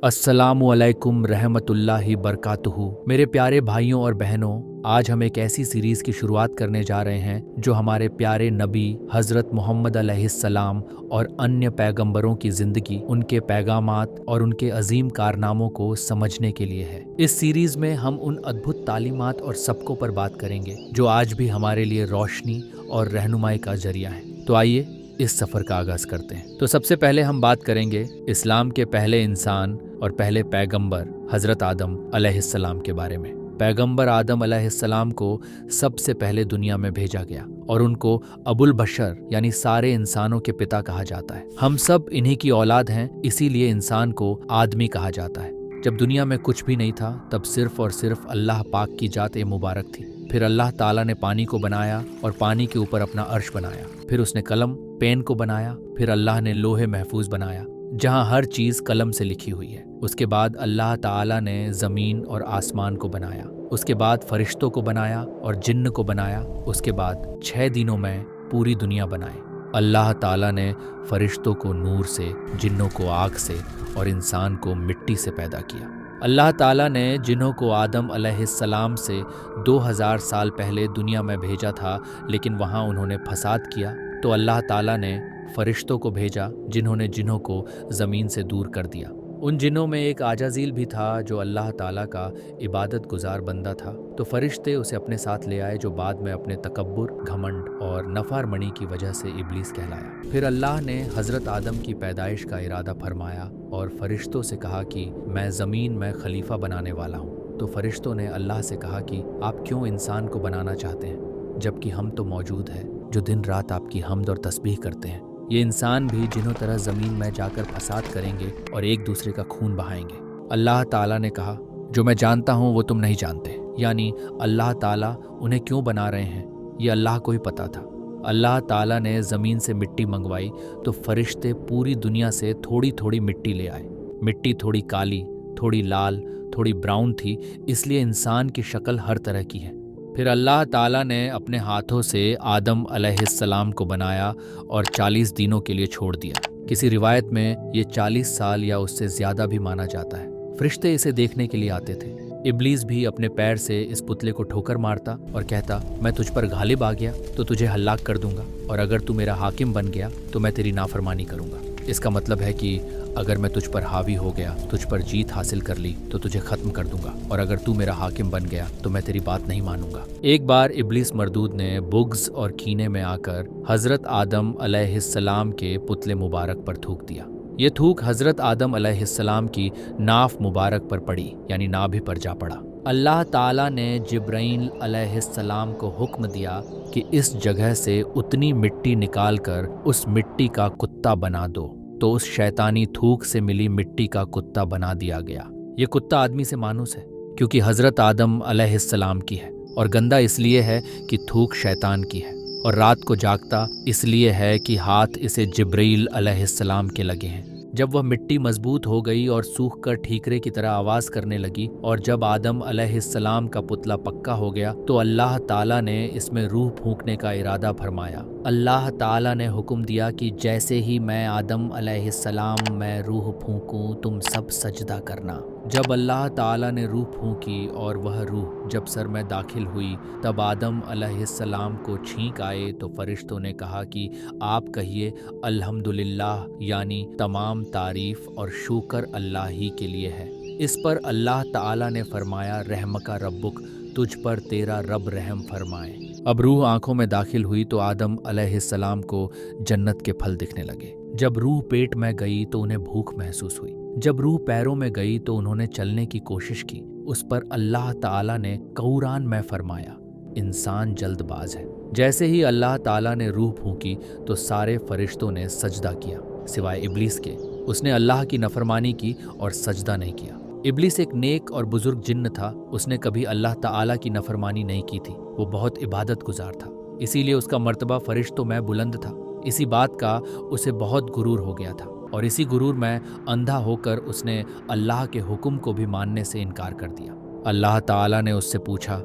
अस्सलामु अलैकुम रहमतुल्लाहि बरकातुहू। मेरे प्यारे भाइयों और बहनों, आज हम एक ऐसी सीरीज़ की शुरुआत करने जा रहे हैं जो हमारे प्यारे नबी हज़रत मोहम्मद अलैहिस्सलाम और अन्य पैगंबरों की ज़िंदगी, उनके पैगामात और उनके अजीम कारनामों को समझने के लिए है। इस सीरीज़ में हम उन अद्भुत तालीमात और सबकों पर बात करेंगे जो आज भी हमारे लिए रोशनी और रहनुमाई का जरिया है। तो आइए इस सफ़र का आगाज़ करते हैं। तो सबसे पहले हम बात करेंगे इस्लाम के पहले इंसान और पहले पैगंबर हज़रत आदम अलैहिस्सलाम के बारे में। पैगंबर आदम अलैहिस्सलाम को सबसे पहले दुनिया में भेजा गया और उनको अबुल बशर यानी सारे इंसानों के पिता कहा जाता है। हम सब इन्हीं की औलाद हैं, इसीलिए इंसान को आदमी कहा जाता है। जब दुनिया में कुछ भी नहीं था तब सिर्फ और सिर्फ अल्लाह पाक की जात मुबारक थी। फिर अल्लाह ताला ने पानी को बनाया और पानी के ऊपर अपना अर्श बनाया। फिर उसने कलम पेन को बनाया। फिर अल्लाह ने लोहे महफूज बनाया जहाँ हर चीज़ कलम से लिखी हुई है। उसके बाद अल्लाह ताला ने ज़मीन और आसमान को बनाया। उसके बाद फरिश्तों को बनाया और जिन्न को बनाया। उसके बाद 6 दिनों में पूरी दुनिया बनाई। अल्लाह ताला ने फरिश्तों को नूर से, जिन्नों को आग से और इंसान को मिट्टी से पैदा किया। अल्लाह ताला ने जिन्हों को आदम अलैहिस्सलाम से 2000 साल पहले दुनिया में भेजा था, लेकिन वहाँ उन्होंने फसाद किया, तो अल्लाह ताला ने फरिश्तों को भेजा जिन्होंने जिन्हों को ज़मीन से दूर कर दिया। उन जिन्हों में एक आजाज़ील भी था जो अल्लाह ताला का इबादत गुजार बंदा था, तो फरिश्ते उसे अपने साथ ले आए, जो बाद में अपने तकब्बुर, घमंड और नफरमानी की वजह से इब्लीस कहलाया। फिर अल्लाह ने हज़रत आदम की पैदाइश का इरादा फरमाया और फरिश्तों से कहा कि मैं ज़मीन में खलीफा बनाने वाला हूँ। तो फरिश्तों ने अल्लाह से कहा कि आप क्यों इंसान को बनाना चाहते हैं, जबकि हम तो मौजूद हैं जो दिन रात आपकी हम्द और तस्बीह करते हैं। ये इंसान भी जिन्हों तरह ज़मीन में जाकर फसाद करेंगे और एक दूसरे का खून बहाएंगे। अल्लाह ताला ने कहा, जो मैं जानता हूँ वो तुम नहीं जानते, यानी अल्लाह ताला उन्हें क्यों बना रहे हैं ये अल्लाह को ही पता था। अल्लाह ताला ने ज़मीन से मिट्टी मंगवाई तो फरिश्ते पूरी दुनिया से थोड़ी थोड़ी मिट्टी ले आए। मिट्टी थोड़ी काली, थोड़ी लाल, थोड़ी ब्राउन थी, इसलिए इंसान की शक्ल हर तरह की है। फिर अल्लाह ताला ने अपने हाथों से आदम अलैहिस्सलाम को बनाया और 40 दिनों के लिए छोड़ दिया। किसी रिवायत में ये 40 साल या उससे ज़्यादा भी माना जाता है। फरिश्ते इसे देखने के लिए आते थे। इब्लीस भी अपने पैर से इस पुतले को ठोकर मारता और कहता, मैं तुझ पर गालिब आ गया तो तुझे हलाक कर दूंगा, और अगर तू मेरा हाकिम बन गया तो मैं तेरी नाफरमानी करूंगा। इसका मतलब है कि अगर मैं तुझ पर हावी हो गया, तुझ पर जीत हासिल कर ली, तो तुझे ख़त्म कर दूंगा, और अगर तू मेरा हाकिम बन गया तो मैं तेरी बात नहीं मानूंगा। एक बार इब्लीस मरदूद ने बुग़्ज़ और कीने में आकर हज़रत आदम अलैहिस्सलाम के पुतले मुबारक पर थूक दिया। ये थूक हज़रत आदम अलैहिस्सलाम की नाफ मुबारक पर पड़ी, यानी नाभि पर जा पड़ा। अल्लाह ताला ने जिब्राईल अलैहिस्सलाम को हुक्म दिया कि इस जगह से उतनी मिट्टी निकाल कर उस मिट्टी का कुत्ता बना दो। तो उस शैतानी थूक से मिली मिट्टी का कुत्ता बना दिया गया। ये कुत्ता आदमी से मानूस है क्योंकि हज़रत आदम अलैहिस्सलाम की है, और गंदा इसलिए है कि थूक शैतान की है, और रात को जागता इसलिए है कि हाथ इसे जिब्रील अलैहिस्सलाम के लगे हैं। जब वह मिट्टी मजबूत हो गई और सूख कर ठीकरे की तरह आवाज़ करने लगी, और जब आदम अलैहिस्सलाम का पुतला पक्का हो गया, तो अल्लाह ताला ने इसमें रूह फूंकने का इरादा फरमाया। अल्लाह ताला ने हुक्म दिया कि जैसे ही मैं आदम अलैहिस्सलाम में रूह फूंकूं, तुम सब सजदा करना। जब अल्लाह ताला ने रूह फूंकी और वह रूह जब सर में दाखिल हुई, तब आदम अलैहिस्सलाम को छींक आए, तो फरिश्तों ने कहा कि आप कहिए अल्हम्दुलिल्लाह, यानी तमाम तारीफ़ और शुक्र अल्लाह ही के लिए है। इस पर अल्लाह ताला ने फरमाया, रहमका रब्बुक, तुझ पर तेरा रब रहम फरमाए। अब रूह आंखों में दाखिल हुई तो आदम अलैहिस्सलाम को जन्नत के फल दिखने लगे। जब रूह पेट में गई तो उन्हें भूख महसूस हुई। जब रूह पैरों में गई तो उन्होंने चलने की कोशिश की। उस पर अल्लाह ताला ने कुरान में फरमाया, इंसान जल्दबाज है। जैसे ही अल्लाह ताला ने रूह फूंकी तो सारे फरिश्तों ने सजदा किया सिवाय इब्लीस के। उसने अल्लाह की नफरमानी की और सजदा नहीं किया। इब्लीस एक नेक और बुजुर्ग जिन्न था। उसने कभी अल्लाह ताला की नफरमानी नहीं की थी। वो बहुत इबादत गुजार था, इसीलिए उसका मर्तबा फरिश्तों में बुलंद था। इसी बात का उसे बहुत गुरूर हो गया था, और इसी गुरूर में अंधा होकर उसने अल्लाह के हुक्म को भी मानने से इनकार कर दिया। अल्लाह ताला ने उससे पूछा,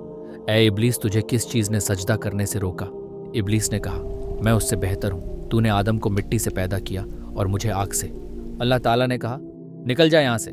ए इब्लीस, तुझे किस चीज़ ने सजदा करने से रोका? इब्लीस ने कहा, मैं उससे बेहतर हूँ। तूने आदम को मिट्टी से पैदा किया और मुझे आग से। अल्लाह ताला ने कहा, निकल जा यहाँ से।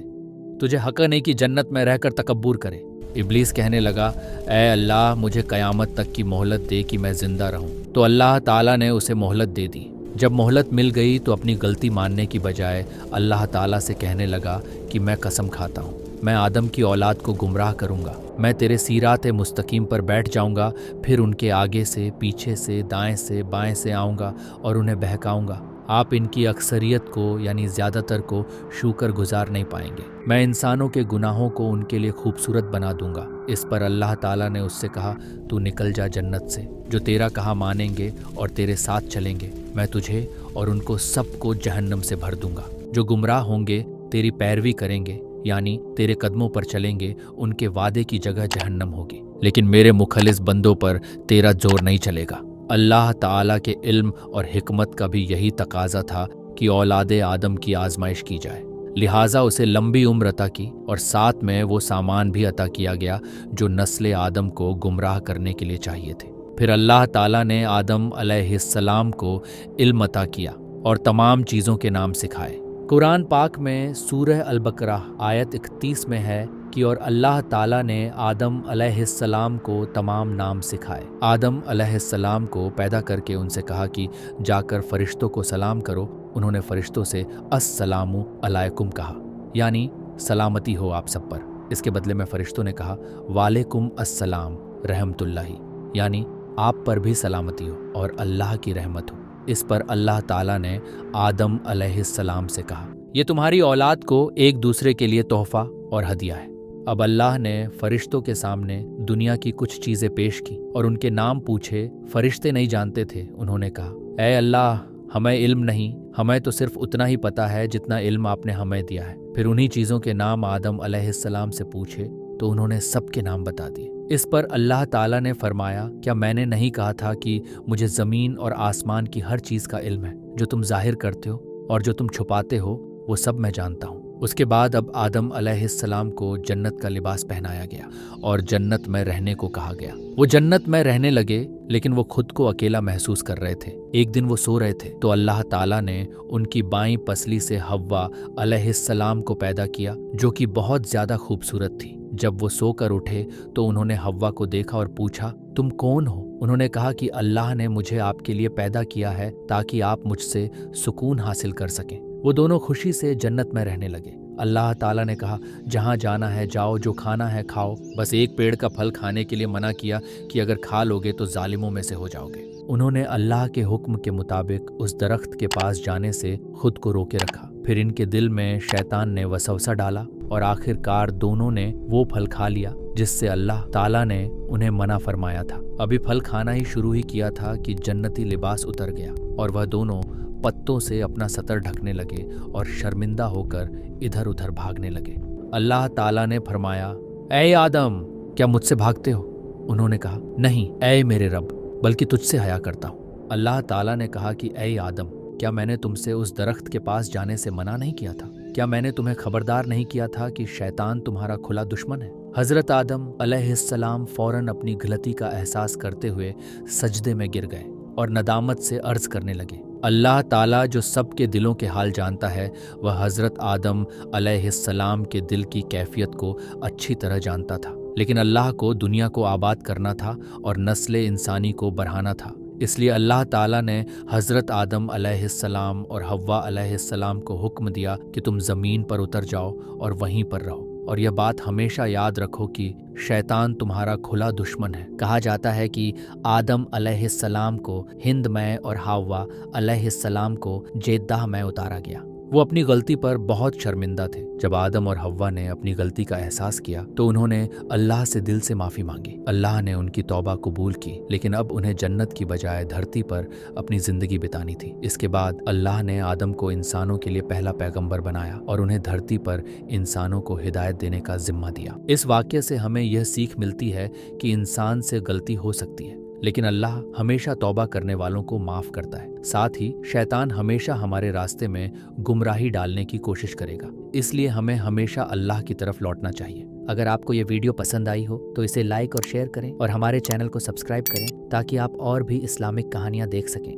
तुझे हक नहीं कि जन्नत में रहकर तकब्बुर करे। इब्लीस कहने लगा, ऐ अल्लाह मुझे क़यामत तक की मोहलत दे कि मैं ज़िंदा रहूं। तो अल्लाह ताला ने उसे मोहलत दे दी। जब मोहलत मिल गई तो अपनी गलती मानने की बजाय अल्लाह ताला से कहने लगा कि मैं कसम खाता हूँ, मैं आदम की औलाद को गुमराह करूँगा। मैं तेरे सीरात मुस्तकीम पर बैठ जाऊँगा, फिर उनके आगे से, पीछे से, दाएं से, बाएं से आऊँगा और उन्हें बहकाऊँगा। आप इनकी अक्सरियत को यानी ज़्यादातर को शूकर गुजार नहीं पाएंगे। मैं इंसानों के गुनाहों को उनके लिए खूबसूरत बना दूंगा। इस पर अल्लाह ताला ने उससे कहा, तू निकल जा जन्नत से। जो तेरा कहा मानेंगे और तेरे साथ चलेंगे, मैं तुझे और उनको सबको जहन्नम से भर दूंगा। जो गुमराह होंगे, तेरी पैरवी करेंगे यानी तेरे कदमों पर चलेंगे, उनके वादे की जगह जहन्नम होगी। लेकिन मेरे मुखलिस बंदों पर तेरा जोर नहीं चलेगा। अल्लाह ताला के इल्म और हिकमत का भी यही तकाजा था कि औलादे आदम की आजमाइश की जाए, लिहाजा उसे लंबी उम्र अता की और साथ में वो सामान भी अता किया गया जो नस्ल आदम को गुमराह करने के लिए चाहिए थे। फिर अल्लाह ताला ने आदम अलैहिस्सलाम को इल्म अता किया और तमाम चीज़ों के नाम सिखाए। कुरान पाक में सूरह अल-बकरा आयत 31 में है कि और अल्लाह ताला ने आदम अलैहिस्सलाम को तमाम नाम सिखाए। आदम अलैहिस्सलाम को पैदा करके उनसे कहा कि जाकर फरिश्तों को सलाम करो। उन्होंने फरिश्तों से अस्सलामु अलैकुम कहा, यानी सलामती हो आप सब पर। इसके बदले में फरिश्तों ने कहा वालेकुम अस्सलाम रहमतुल्लाही, यानी आप पर भी सलामती हो और अल्लाह की रहमत हो। इस पर अल्लाह ताला ने आदम अलैहिस्सलाम से कहा, ये तुम्हारी औलाद को एक दूसरे के लिए तोहफा और हदिया है। अब अल्लाह ने फरिश्तों के सामने दुनिया की कुछ चीज़ें पेश की और उनके नाम पूछे। फरिश्ते नहीं जानते थे। उन्होंने कहा, ऐ अल्लाह हमें इल्म नहीं, हमें तो सिर्फ उतना ही पता है जितना इल्म आपने हमें दिया है। फिर उन्हीं चीज़ों के नाम आदम अलैहिस्सलाम से पूछे तो उन्होंने सबके नाम बता दिए। इस पर अल्लाह ताला ने फरमाया, क्या मैंने नहीं कहा था कि मुझे ज़मीन और आसमान की हर चीज़ का इल्म है? जो तुम जाहिर करते हो और जो तुम छुपाते हो वो सब मैं जानता हूँ। उसके बाद अब आदम अलैहिस्सलाम को जन्नत का लिबास पहनाया गया और जन्नत में रहने को कहा गया। वो जन्नत में रहने लगे, लेकिन वो खुद को अकेला महसूस कर रहे थे। एक दिन वो सो रहे थे तो अल्लाह ताला ने उनकी बाईं पसली से हव्वा अलैहिस्सलाम को पैदा किया, जो कि बहुत ज्यादा खूबसूरत थी। जब वो सोकर उठे तो उन्होंने हव्वा को देखा और पूछा, तुम कौन हो? उन्होंने कहा कि अल्लाह ने मुझे आपके लिए पैदा किया है ताकि आप मुझसे सुकून हासिल कर सकें। वो दोनों खुशी से जन्नत में रहने लगे। अल्लाह ताला ने कहा, जहाँ जाना है जाओ, जो खाना है खाओ, बस एक पेड़ का फल खाने के लिए मना किया कि अगर खा लोगे तो जालिमों में से हो जाओगे। उन्होंने अल्लाह के हुक्म के मुताबिक उस दरख्त के पास जाने से खुद को रोके रखा। फिर इनके दिल में शैतान ने वसवसा डाला और आखिरकार दोनों ने वो फल खा लिया जिससे अल्लाह ताला ने उन्हें मना फरमाया था। अभी फल खाना ही शुरू ही किया था कि जन्नती लिबास उतर गया और वह दोनों पत्तों से अपना सतर ढकने लगे और शर्मिंदा होकर इधर उधर भागने लगे। अल्लाह ताला ने फरमाया, ऐ आदम क्या मुझसे भागते हो? उन्होंने कहा, नहीं ऐ मेरे रब, बल्कि तुझसे हया करता हूँ। अल्लाह ताला ने कहा कि ऐ आदम, क्या मैंने तुमसे उस दरख्त के पास जाने से मना नहीं किया था? क्या मैंने तुम्हें खबरदार नहीं किया था कि शैतान तुम्हारा खुला दुश्मन है? हजरत आदम अलैहिस्सलाम फौरन अपनी गलती का एहसास करते हुए सजदे में गिर गए और नदामत से अर्ज करने लगे। अल्लाह ताला जो सबके दिलों के हाल जानता है, वह हजरत आदम अलैहिस्सलाम के दिल की कैफियत को अच्छी तरह जानता था। लेकिन अल्लाह को दुनिया को आबाद करना था और नस्ल इंसानी को बढ़ाना था। इसलिए अल्लाह ताला ने हजरत आदम अलैहिस्सलाम और हव्वा अलैहिस्सलाम को हुक्म दिया कि तुम ज़मीन पर उतर जाओ और वहीं पर रहो। और यह बात हमेशा याद रखो कि शैतान तुम्हारा खुला दुश्मन है। कहा जाता है कि आदम अलैहिस्सलाम को हिंद में और हव्वा अलैहिस्सलाम को जेद्दाह में उतारा गया। वो अपनी गलती पर बहुत शर्मिंदा थे। जब आदम और हव्वा ने अपनी गलती का एहसास किया तो उन्होंने अल्लाह से दिल से माफ़ी मांगी। अल्लाह ने उनकी तौबा कबूल की, लेकिन अब उन्हें जन्नत की बजाय धरती पर अपनी ज़िंदगी बितानी थी। इसके बाद अल्लाह ने आदम को इंसानों के लिए पहला पैगंबर बनाया और उन्हें धरती पर इंसानों को हिदायत देने का जिम्मा दिया। इस वाक़ये से हमें यह सीख मिलती है कि इंसान से गलती हो सकती है, लेकिन अल्लाह हमेशा तौबा करने वालों को माफ़ करता है। साथ ही शैतान हमेशा हमारे रास्ते में गुमराही डालने की कोशिश करेगा। इसलिए हमें हमेशा अल्लाह की तरफ लौटना चाहिए। अगर आपको ये वीडियो पसंद आई हो तो इसे लाइक और शेयर करें और हमारे चैनल को सब्सक्राइब करें ताकि आप और भी इस्लामिक कहानियाँ देख सकें।